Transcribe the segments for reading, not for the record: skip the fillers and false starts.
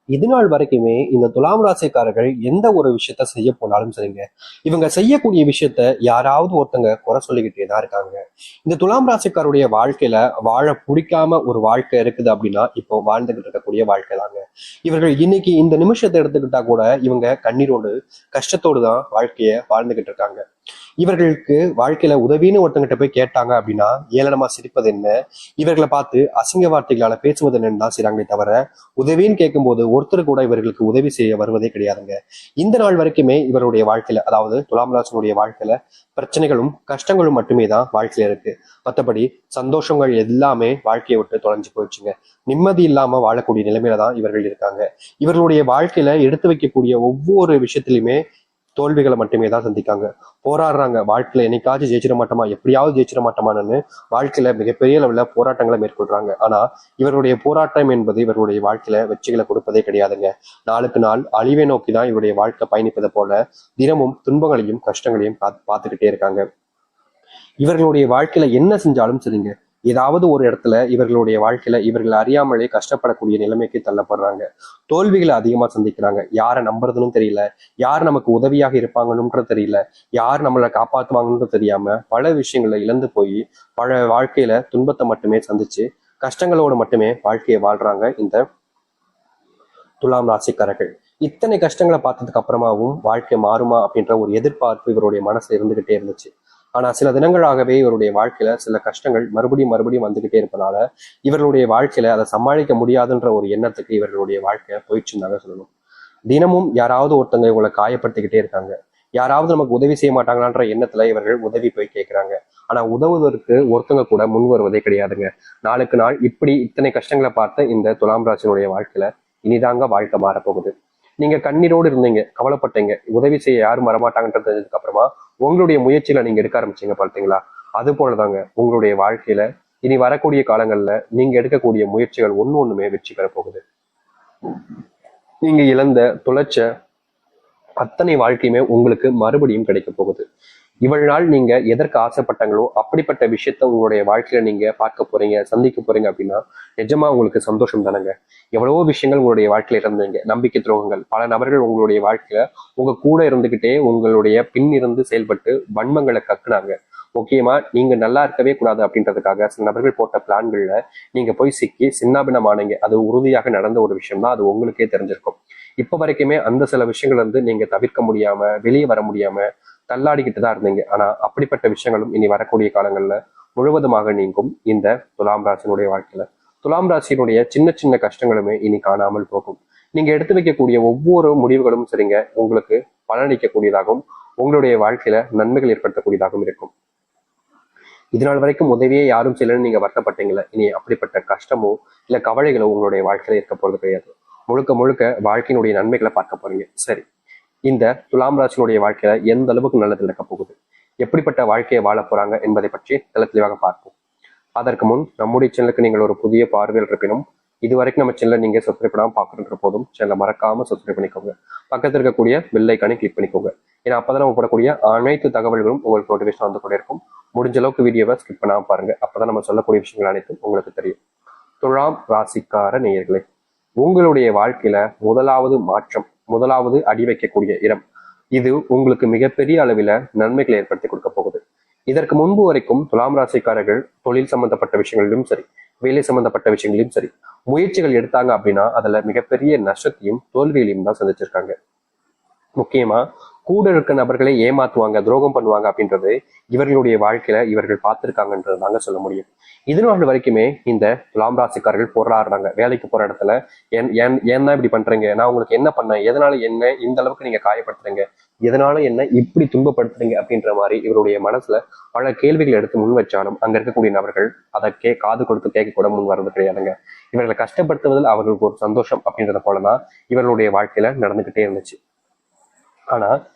இது நாள் வரைக்குமே இந்த துலாம் ராசிக்காரர்கள் எந்த ஒரு விஷயத்த செய்ய போனாலும் சரிங்க, இவங்க செய்யக்கூடிய விஷயத்த யாராவது ஒருத்தங்க குறை சொல்லிக்கிட்டே தான் இருக்காங்க. இந்த துலாம் ராசிக்காருடைய வாழ்க்கையில வாழ பிடிக்காம ஒரு வாழ்க்கை இருக்குது அப்படின்னா இப்போ வாழ்ந்துகிட்டு இருக்கக்கூடிய வாழ்க்கை தாங்க. இவர்கள் இன்னைக்கு இந்த நிமிஷத்தை எடுத்துக்கிட்டா கூட இவங்க கண்ணீரோடு கஷ்டத்தோடு தான் வாழ்க்கைய வாழ்ந்துகிட்டு இருக்காங்க. இவர்களுக்கு வாழ்க்கையில உதவின்னு ஒருத்தங்கிட்ட போய் கேட்டாங்க அப்படின்னா ஏளனமா சிரிப்பது என்ன, இவர்களை பார்த்து அசிங்க வார்த்தைகளால பேசுவது என்னன்னு தான் செய்றாங்களே தவிர, உதவின்னு கேட்கும்போது ஒருத்தர் கூட இவர்களுக்கு உதவி செய்ய வருவதே கிடையாதுங்க. இந்த நாள் வரைக்குமே இவருடைய வாழ்க்கையில, அதாவது துலாம் ராசினுடைய வாழ்க்கையில பிரச்சனைகளும் கஷ்டங்களும் மட்டுமே தான் வாழ்க்கையில இருக்கு. மற்றபடி சந்தோஷங்கள் எல்லாமே வாழ்க்கையை விட்டு தொலைஞ்சு போயிடுச்சுங்க. நிம்மதி இல்லாம வாழக்கூடிய நிலைமையில தான் இவர்கள் இருக்காங்க. இவர்களுடைய வாழ்க்கையில எடுத்து வைக்கக்கூடிய ஒவ்வொரு விஷயத்திலுமே தோல்விகளை மட்டுமே தான் சந்திக்காங்க. போராடுறாங்க, வாழ்க்கையில என்னைக்காச்சும் ஜெயிச்சிட மாட்டோமா, எப்படியாவது ஜெயிச்சிட மாட்டோமான்னு வாழ்க்கையில மிகப்பெரிய அளவுல போராட்டங்களை மேற்கொள்றாங்க. ஆனா இவருடைய போராட்டம் என்பது இவருடைய வாழ்க்கையில வெற்றிகளை கொடுப்பதே கிடையாதுங்க. நாளுக்கு நாள் அழிவை நோக்கி தான் இவருடைய வாழ்க்கை பயணிப்பதை போல தினமும் துன்பங்களையும் கஷ்டங்களையும் பார்த்துக்கிட்டே இருக்காங்க. இவர்களுடைய வாழ்க்கையில என்ன செஞ்சாலும் சரிங்க, ஏதாவது ஒரு இடத்துல இவர்களுடைய வாழ்க்கையில இவர்கள் அறியாமலே கஷ்டப்படக்கூடிய நிலைமைக்கு தள்ளப்படுறாங்க. தோல்விகளை அதிகமா சந்திக்கிறாங்க. யாரை நம்புறதுன்னு தெரியல, யார் நமக்கு உதவியாக இருப்பாங்கன்னு தெரியல, யார் நம்மளை காப்பாத்துவாங்கன்னு தெரியாம பல விஷயங்களை இழந்து போய் பல வாழ்க்கையில துன்பத்தை மட்டுமே சந்திச்சு கஷ்டங்களோடு மட்டுமே வாழ்க்கையை வாழ்றாங்க இந்த துலாம் ராசிக்காரர்கள். இத்தனை கஷ்டங்களை பார்த்ததுக்கு அப்புறமாவும் வாழ்க்கை மாறுமா அப்படின்ற ஒரு எதிர்பார்ப்பு இவருடைய மனசுல இருந்துகிட்டே இருந்துச்சு. ஆனா சில தினங்களாகவே இவருடைய வாழ்க்கையில சில கஷ்டங்கள் மறுபடியும் மறுபடியும் வந்துகிட்டே இருப்பதால இவர்களுடைய வாழ்க்கையில அதை சமாளிக்க முடியாதுன்ற ஒரு எண்ணத்துக்கு இவர்களுடைய வாழ்க்கை போயிடுச்சுன்னு சொல்லணும். தினமும் யாராவது ஒருத்தங்க இவங்களை காயப்படுத்திக்கிட்டே இருக்காங்க. யாராவது நமக்கு உதவி செய்ய மாட்டாங்களான்ற எண்ணத்துல இவர்கள் உதவி போய் கேட்கிறாங்க. ஆனா உதவுவதற்கு ஒருத்தங்க கூட முன் வருவதே கிடையாதுங்க. நாளுக்கு நாள் இப்படி இத்தனை கஷ்டங்களை பார்த்த இந்த துலாம் ராசினுடைய வாழ்க்கையில இனிதாங்க வாழ்க்கை மாறப்போகுது. நீங்க கண்ணீரோடு இருந்தீங்க, கவலைப்பட்டீங்க, உதவி செய்ய யாரும் வரமாட்டாங்கன்றது தெரிஞ்சதுக்கு அப்புறமா உங்களுடைய முயற்சிகளை நீங்க எடுக்க ஆரம்பிச்சீங்க பார்த்தீங்களா? அது போலதாங்க உங்களுடைய வாழ்க்கையில இனி வரக்கூடிய காலங்கள்ல நீங்க எடுக்கக்கூடிய முயற்சிகள் ஒண்ணுமே வெற்றி பெற போகுது. நீங்க இழந்த தொலைச்ச அத்தனை வாழ்க்கையுமே உங்களுக்கு மறுபடியும் கிடைக்க போகுது. இவ்வளவு நாள் நீங்க எதற்கு ஆசைப்பட்டாங்களோ அப்படிப்பட்ட விஷயத்த உங்களுடைய வாழ்க்கையில நீங்க பார்க்க போறீங்க, சந்திக்க போறீங்க அப்படின்னா நிஜமா உங்களுக்கு சந்தோஷம் தானங்க. எவ்வளவோ விஷயங்கள் உங்களுடைய வாழ்க்கையில இருந்தீங்க, நம்பிக்கை துரோகங்கள், பல நபர்கள் உங்களுடைய வாழ்க்கையில உங்க கூட இருந்துகிட்டே உங்களுடைய பின் இருந்து செயல்பட்டு வன்மங்களை கக்குனாங்க. முக்கியமா நீங்க நல்லா இருக்கவே கூடாது அப்படின்றதுக்காக சில நபர்கள் போட்ட பிளான்கள்ல நீங்க போய் சிக்கி சின்னாபின்னமானீங்க. அது உறுதியாக நடந்த ஒரு விஷயம் தான், அது உங்களுக்கே தெரிஞ்சிருக்கும். இப்ப வரைக்குமே அந்த சில விஷயங்கள் வந்து நீங்க தவிர்க்க முடியாம, வெளியே வர முடியாம தள்ளாடிக்கிட்டு தான் இருந்தீங்க. ஆனா அப்படிப்பட்ட விஷயங்களும் இனி வரக்கூடிய காலங்கள்ல முழுவதுமாக நீங்கும் இந்த துலாம் ராசியினுடைய வாழ்க்கையில. துலாம் ராசியினுடைய சின்ன சின்ன கஷ்டங்களுமே இனி காணாமல் போகும். நீங்க எடுத்து வைக்கக்கூடிய ஒவ்வொரு முடிவுகளும் சரிங்க, உங்களுக்கு பலனளிக்கக்கூடியதாகவும் உங்களுடைய வாழ்க்கையில நன்மைகள் ஏற்படுத்தக்கூடியதாகவும் இருக்கும். இதனால் வரைக்கும் உதவியே யாரும் செய்யலன்னு நீங்க வருத்தப்பட்டீங்களே, இனி அப்படிப்பட்ட கஷ்டமோ இல்ல கவலைகளோ உங்களுடைய வாழ்க்கையில இருக்க போறது கிடையாது. முழுக்க முழுக்க வாழ்க்கையினுடைய நன்மைகளை பார்க்க போறீங்க. சரி, இந்த துலாம் ராசியினுடைய வாழ்க்கையில எந்த அளவுக்கு நல்லது நடக்க போகுது, எப்படிப்பட்ட வாழ்க்கையை வாழ போறாங்க என்பதை பற்றி தெளிவாக பார்ப்போம். அதற்கு முன் நம்முடைய சேனலுக்கு நீங்கள் ஒரு புதிய பார்வையில் இருப்பினும் இது வரைக்கும் நம்ம சேனலை நீங்க சப்ஸ்கிரைப் பண்ணாம பார்க்கறது போதும் சேனலை மறக்காம சப்ஸ்கிரைப் பண்ணிக்கோங்க. பக்கத்தில் இருக்கக்கூடிய பெல் ஐக்கானை கிளிக் பண்ணிக்கோங்க. ஏன்னா அப்பதான் நம்ம போடக்கூடிய அனைத்து தகவல்களும் உங்களுக்கு நோட்டிஃபிகேஷன் வந்து கொண்டே இருக்கும். முடிஞ்ச அளவுக்கு வீடியோவை ஸ்கிப் பண்ணாம பாருங்க, அப்பதான் நம்ம சொல்லக்கூடிய விஷயங்கள் அனைத்தும் உங்களுக்கு தெரியும். துலாம் ராசிக்கார நேயர்களே, உங்களுடைய வாழ்க்கையில முதலாவது மாற்றம், முதலாவது அடி வைக்கக்கூடிய இடம், இது உங்களுக்கு மிகப்பெரிய அளவில நன்மைகளை ஏற்படுத்தி கொடுக்க போகுது. இதற்கு முன்பு வரைக்கும் துலாம் ராசிக்காரர்கள் தொழில் சம்பந்தப்பட்ட விஷயங்களிலும் சரி, வேலை சம்பந்தப்பட்ட விஷயங்களிலும் சரி, முயற்சிகள் எடுத்தாங்க அப்படின்னா அதுல மிகப்பெரிய நஷ்டத்தையும் தோல்வியிலையும் தான் சந்திச்சிருக்காங்க. முக்கியமா கூட இருக்க நபர்களை ஏமாத்துவாங்க, துரோகம் பண்ணுவாங்க அப்படின்றது இவர்களுடைய வாழ்க்கையில இவர்கள் பார்த்திருக்காங்கன்றது தாங்க சொல்ல முடியும். இதனால வரைக்குமே இந்த துலாம் ராசிக்காரர்கள் போராடுறாங்க. வேலைக்கு போற இடத்துல ஏன் தான் இப்படி பண்றீங்க, நான் உங்களுக்கு என்ன பண்ணேன், எதனால என்ன இந்த அளவுக்கு நீங்க காயப்படுத்துறீங்க, எதனால என்ன இப்படி துன்பப்படுத்துறீங்க அப்படின்ற மாதிரி இவருடைய மனசுல பல கேள்விகளை எடுத்து முன் வச்சாலும் அங்க இருக்கக்கூடிய நபர்கள் அதை காது கொடுத்து கேட்க கூட முன் வர்றது கிடையாதுங்க. இவர்களை கஷ்டப்படுத்துவதில் அவர்களுக்கு ஒரு சந்தோஷம் அப்படின்றத போலதான் இவர்களுடைய வாழ்க்கையில நடந்துகிட்டே இருந்துச்சு. ஆனா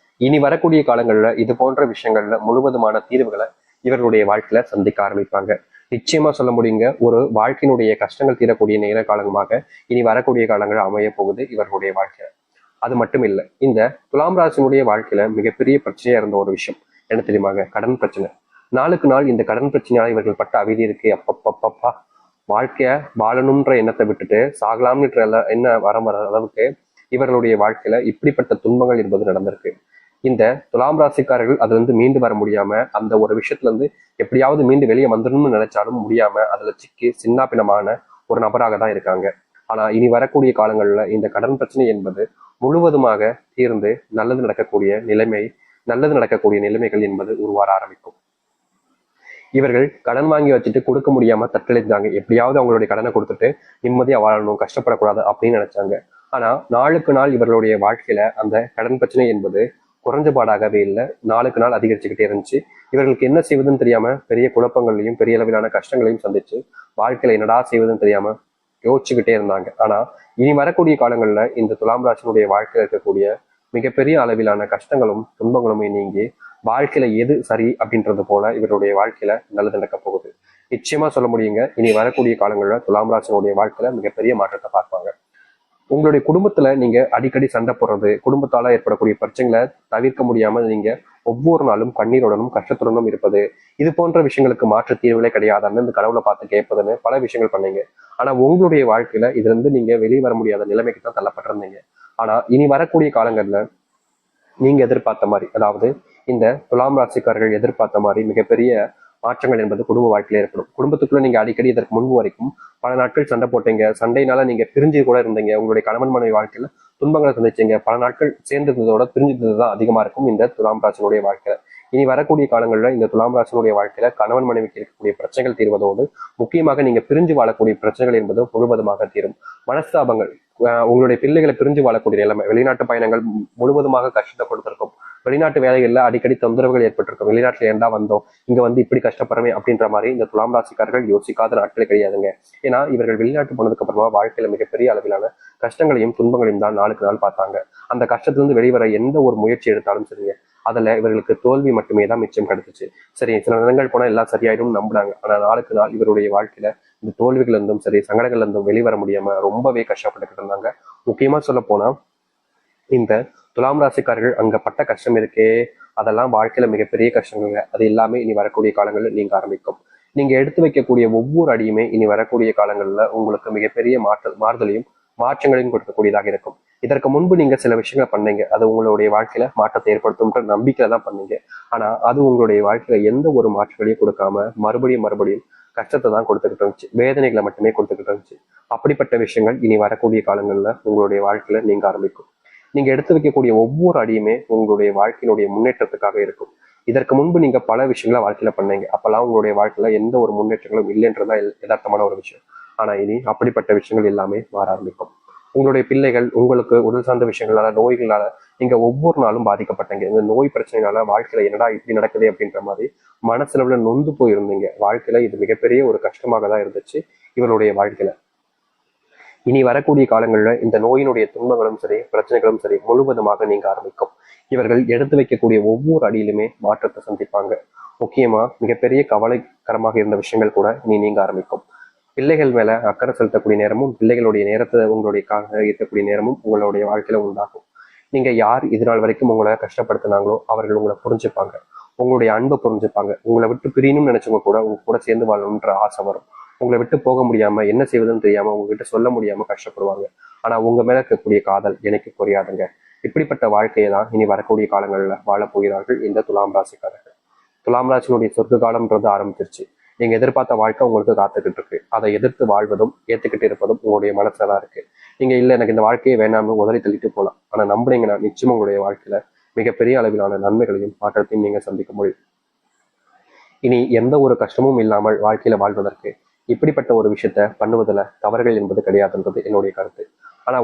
இனி வரக்கூடிய காலங்கள்ல இது போன்ற விஷயங்கள்ல முழுவதுமான தீர்வுகளை இவர்களுடைய வாழ்க்கையில சந்திக்க ஆரம்பிப்பாங்க. நிச்சயமா சொல்ல முடியுங்க, ஒரு வாழ்க்கையினுடைய கஷ்டங்கள் தீரக்கூடிய நேர காலமாக இனி வரக்கூடிய காலங்கள் அமைய போகுது இவர்களுடைய வாழ்க்கையில. அது மட்டும் இல்லை, இந்த துலாம் ராசினுடைய வாழ்க்கையில மிகப்பெரிய பிரச்சனையா இருந்த ஒரு விஷயம் என்ன தெரியுமாங்க? கடன் பிரச்சனை. நாளுக்கு நாள் இந்த கடன் பிரச்சனையால இவர்கள் பட்ட அவதி இருக்கு அப்பப்பப்பா வாழ்க்கைய வாழணுன்ற எண்ணத்தை விட்டுட்டு சாகலாம்ன்ற என்ன வர அளவுக்கு இவர்களுடைய வாழ்க்கையில இப்படிப்பட்ட துன்பங்கள் என்பது நடந்திருக்கு. இந்த துலாம் ராசிக்காரர்கள் அதுல இருந்து மீண்டு வர முடியாம, அந்த ஒரு விஷயத்துல இருந்து எப்படியாவது மீண்டு வெளியே வந்துடணும்னு நினைச்சாலும் முடியாம அதுல சிக்கி சின்னாபின்னமான ஒரு நபராக தான் இருக்காங்க. ஆனா இனி வரக்கூடிய காலங்கள்ல இந்த கடன் பிரச்சனை என்பது முழுவதுமாக தீர்ந்து நல்லது நடக்கக்கூடிய நிலைமைகள் என்பது உருவார ஆரம்பிக்கும். இவர்கள் கடன் வாங்கி வச்சுட்டு கொடுக்க முடியாம தத்தளித்தாங்க. எப்படியாவது அவங்களுடைய கடனை கொடுத்துட்டு நிம்மதியா வாழணும், கஷ்டப்படக்கூடாது அப்படின்னு நினைச்சாங்க. ஆனா நாளுக்கு நாள் இவர்களுடைய வாழ்க்கையில அந்த கடன் பிரச்சனை என்பது குறைஞ்சபாடாகவே இல்லை, நாளுக்கு நாள் அதிகரிச்சுக்கிட்டே இருந்துச்சு. இவர்களுக்கு என்ன செய்வதுன்னு தெரியாம பெரிய குழப்பங்களையும் பெரிய அளவிலான கஷ்டங்களையும் சந்திச்சு வாழ்க்கையில என்னடா செய்வதுன்னு தெரியாம யோசிச்சுக்கிட்டே இருந்தாங்க. ஆனா இனி வரக்கூடிய காலங்கள்ல இந்த துலாம் ராசினுடைய வாழ்க்கையில இருக்கக்கூடிய மிகப்பெரிய அளவிலான கஷ்டங்களும் துன்பங்களும் நீங்கி வாழ்க்கையில எது சரி அப்படின்றது போல இவருடைய வாழ்க்கையில நல்லது நடக்க போகுது. நிச்சயமா சொல்ல முடியுங்க, இனி வரக்கூடிய காலங்கள்ல துலாம் ராசினுடைய வாழ்க்கையில மிகப்பெரிய மாற்றத்தை பார்ப்பாங்க. உங்களுடைய குடும்பத்துல நீங்க அடிக்கடி சண்டை போடுறது, குடும்பத்தால ஏற்படக்கூடிய பிரச்சனைகளை தவிர்க்க முடியாம நீங்க ஒவ்வொரு நாளும் கண்ணீருடனும் கஷ்டத்துடனும் இருப்பது, இது போன்ற விஷயங்களுக்கு மாற்று தீர்வுகளே கிடையாதுன்னு இந்த கடவுளை பார்த்து கேட்பதுன்னு பல விஷயங்கள் பண்ணீங்க. ஆனா உங்களுடைய வாழ்க்கையில இதுல இருந்து நீங்க வெளியே வர முடியாத நிலைமைக்கு தான் தள்ளப்பட்டிருந்தீங்க. ஆனா இனி வரக்கூடிய காலங்கள்ல நீங்க எதிர்பார்த்த மாதிரி, அதாவது இந்த துலாம் ராசிக்காரர்கள் எதிர்பார்த்த மாதிரி மிகப்பெரிய மாற்றங்கள் என்பது குடும்ப வாழ்க்கையில ஏற்படும். குடும்பத்துக்குள்ள நீங்க அடிக்கடி இதற்கு முன்பு வரைக்கும் பல நாட்கள் சண்டை போட்டீங்க, சண்டையினால நீங்க பிரிஞ்சு கூட இருந்தீங்க, உங்களுடைய கணவன் மனைவி வாழ்க்கையில துன்பங்களை சந்திச்சீங்க, பல நாட்கள் சேர்ந்திருந்ததோட பிரிஞ்சிருந்ததுதான் அதிகமா இருக்கும் இந்த துலாம் ராசினுடைய வாழ்க்கையில. இனி வரக்கூடிய காலங்களில் இந்த துலாம் ராசினுடைய வாழ்க்கையில கணவன் மனைவிக்கு இருக்கக்கூடிய பிரச்சனைகள் தீர்வதோடு முக்கியமாக நீங்க பிரிஞ்சு வாழக்கூடிய பிரச்சனைகள் என்பது முழுவதுமாக தீரும். மனஸ்தாபங்கள், உங்களுடைய பிள்ளைகளை பிரிஞ்சு வாழக்கூடிய நிலைமை, வெளிநாட்டு பயணங்கள் முழுவதுமாக கஷ்டத்தை கொடுத்திருக்கும். வெளிநாட்டு வேலைகள்ல அடிக்கடி தொந்தரவுகள் ஏற்பட்டிருக்கும். வெளிநாட்டுல ஏண்டா வந்தோம், இங்க வந்து இப்படி கஷ்டப்படுறமே அப்படின்ற மாதிரி இந்த துலாம் ராசிக்காரர்கள் யோசிக்காத நாட்களே கிடையாதுங்க. ஏன்னா இவர்கள் வெளிநாட்டு போனதுக்கு அப்புறமா வாழ்க்கையில மிகப்பெரிய அளவிலான கஷ்டங்களையும் துன்பங்களையும் தான் நாளுக்கு நாள் பார்த்தாங்க. அந்த கஷ்டத்திலிருந்து வெளிவர எந்த ஒரு முயற்சி எடுத்தாலும் சரிங்க, அதுல இவர்களுக்கு தோல்வி மட்டுமே தான் மிச்சம் கிடைச்சிச்சு. சரி, சில நேரங்கள் போனா எல்லாம் சரியாயிடும் நம்பினாங்க. ஆனா நாளுக்கு நாள் இவருடைய வாழ்க்கையில இந்த தோல்விகள் இருந்தும் சரி, சங்கடங்கள் இருந்தும் வெளிவர முடியாம ரொம்பவே கஷ்டப்பட்டுக்கிட்டு இருந்தாங்க. முக்கியமா சொல்ல போனா இந்த துலாம் ராசிக்காரர்கள் அங்க பட்ட கஷ்டம் இருக்கே, அதெல்லாம் வாழ்க்கையில மிகப்பெரிய கஷ்டங்க. அது எல்லாமே இனி வரக்கூடிய காலங்களில் நீங்க ஆரம்பிக்கும். நீங்க எடுத்து வைக்கக்கூடிய ஒவ்வொரு அடியுமே இனி வரக்கூடிய காலங்கள்ல உங்களுக்கு மிகப்பெரிய மாறுதலையும் மாற்றங்களையும் கொடுக்கக்கூடியதாக இருக்கும். இதற்கு முன்பு நீங்க சில விஷயங்களை பண்ணீங்க, அது உங்களுடைய வாழ்க்கையில மாற்றத்தை ஏற்படுத்தும்ன்ற நம்பிக்கையில தான் பண்ணீங்க. ஆனா அது உங்களுடைய வாழ்க்கையில எந்த ஒரு மாற்றங்களையும் கொடுக்காம மறுபடியும் கஷ்டத்தை தான் கொடுத்துக்கிட்டு இருந்துச்சு, வேதனைகளை மட்டுமே கொடுத்துக்கிட்டு இருந்துச்சு. அப்படிப்பட்ட விஷயங்கள் இனி வரக்கூடிய காலங்கள்ல உங்களுடைய வாழ்க்கையில நீங்க ஆரம்பிக்கும். நீங்க எடுத்து வைக்கக்கூடிய ஒவ்வொரு அடியுமே உங்களுடைய வாழ்க்கையினுடைய முன்னேற்றத்துக்காக இருக்கும். இதற்கு முன்பு நீங்க பல விஷயங்களை வாழ்க்கையில பண்ணீங்க, அப்பெல்லாம் உங்களுடைய வாழ்க்கையில எந்த ஒரு முன்னேற்றங்களும் இல்லைன்றதான் யதார்த்தமான ஒரு விஷயம். ஆனா இனி அப்படிப்பட்ட விஷயங்கள் எல்லாமே மாற ஆரம்பிக்கும். உங்களுடைய பிள்ளைகள் உங்களுக்கு உடல் சார்ந்த விஷயங்களால, நோய்களால நீங்க ஒவ்வொரு நாளும் பாதிக்கப்பட்டீங்க. இந்த நோய் பிரச்சனைனால வாழ்க்கையில என்னடா இப்படி நடக்குது அப்படின்ற மாதிரி மனசுல நொந்து போயிருந்தீங்க. வாழ்க்கையில இது மிகப்பெரிய ஒரு கஷ்டமாக தான் இருந்துச்சு இவருடைய வாழ்க்கையில. இனி வரக்கூடிய காலங்களில் இந்த நோயினுடைய துன்பங்களும் சரி, பிரச்சனைகளும் சரி முழுவதுமாக நீங்க ஆரம்பிக்கும். இவர்கள் எடுத்து வைக்கக்கூடிய ஒவ்வொரு அடியிலுமே மாற்றத்தை சந்திப்பாங்க. முக்கியமா மிகப்பெரிய கவலைக்கரமாக இருந்த விஷயங்கள் கூட இனி நீங்க ஆரம்பிக்கும். பிள்ளைகள் மேல அக்கறை செலுத்தக்கூடிய நேரமும், பிள்ளைகளுடைய நேரத்தை உங்களுடைய இருக்கக்கூடிய நேரமும் உங்களுடைய வாழ்க்கையில உண்டாகும். நீங்க யார் இதனால் வரைக்கும் உங்களை கஷ்டப்படுத்தினாங்களோ அவர்கள் உங்களை புரிஞ்சுப்பாங்க, உங்களுடைய அன்பை புரிஞ்சுப்பாங்க. உங்களை விட்டு பிரியணும்னு நினைச்சவங்க கூட உங்க கூட சேர்ந்து வாழணும்ன்ற ஆசை வரும். உங்களை விட்டு போக முடியாம என்ன செய்வதுன்னு தெரியாம உங்ககிட்ட சொல்ல முடியாம கஷ்டப்படுவாங்க. ஆனா உங்க மேல இருக்கக்கூடிய காதல் எனக்கு புரியாதுங்க. இப்படிப்பட்ட வாழ்க்கையை தான் இனி வரக்கூடிய காலங்கள்ல வாழப் போகிறார்கள் இந்த துலாம் ராசிக்காரர்கள். துலாம் ராசினுடைய சொர்க்க காலம்ன்றது ஆரம்பிச்சிருச்சு. நீங்க எதிர்பார்த்த வாழ்க்கை உங்களுக்கு காத்துக்கிட்டு இருக்கு. அதை எதிர்த்து வாழ்வதும் ஏத்துக்கிட்டு இருப்பதும் உங்களுடைய மனசுலதான் இருக்கு. நீங்க இல்ல எனக்கு இந்த வாழ்க்கையை வேணாம்னு உதறி தள்ளிட்டு போகலாம். ஆனா நம்புறீங்கன்னா நிச்சயம் உங்களுடைய வாழ்க்கையில மிகப்பெரிய அளவிலான நன்மைகளையும் மாற்றத்தையும் நீங்க சந்திக்க முடியும். இனி எந்த ஒரு கஷ்டமும் இல்லாமல் வாழ்க்கையில வாழ்வதற்கு இப்படிப்பட்ட ஒரு விஷயத்த பண்ணுவதில் தவறுகள் என்பது கிடையாதுன்றது என்னுடைய கருத்து. ஆனா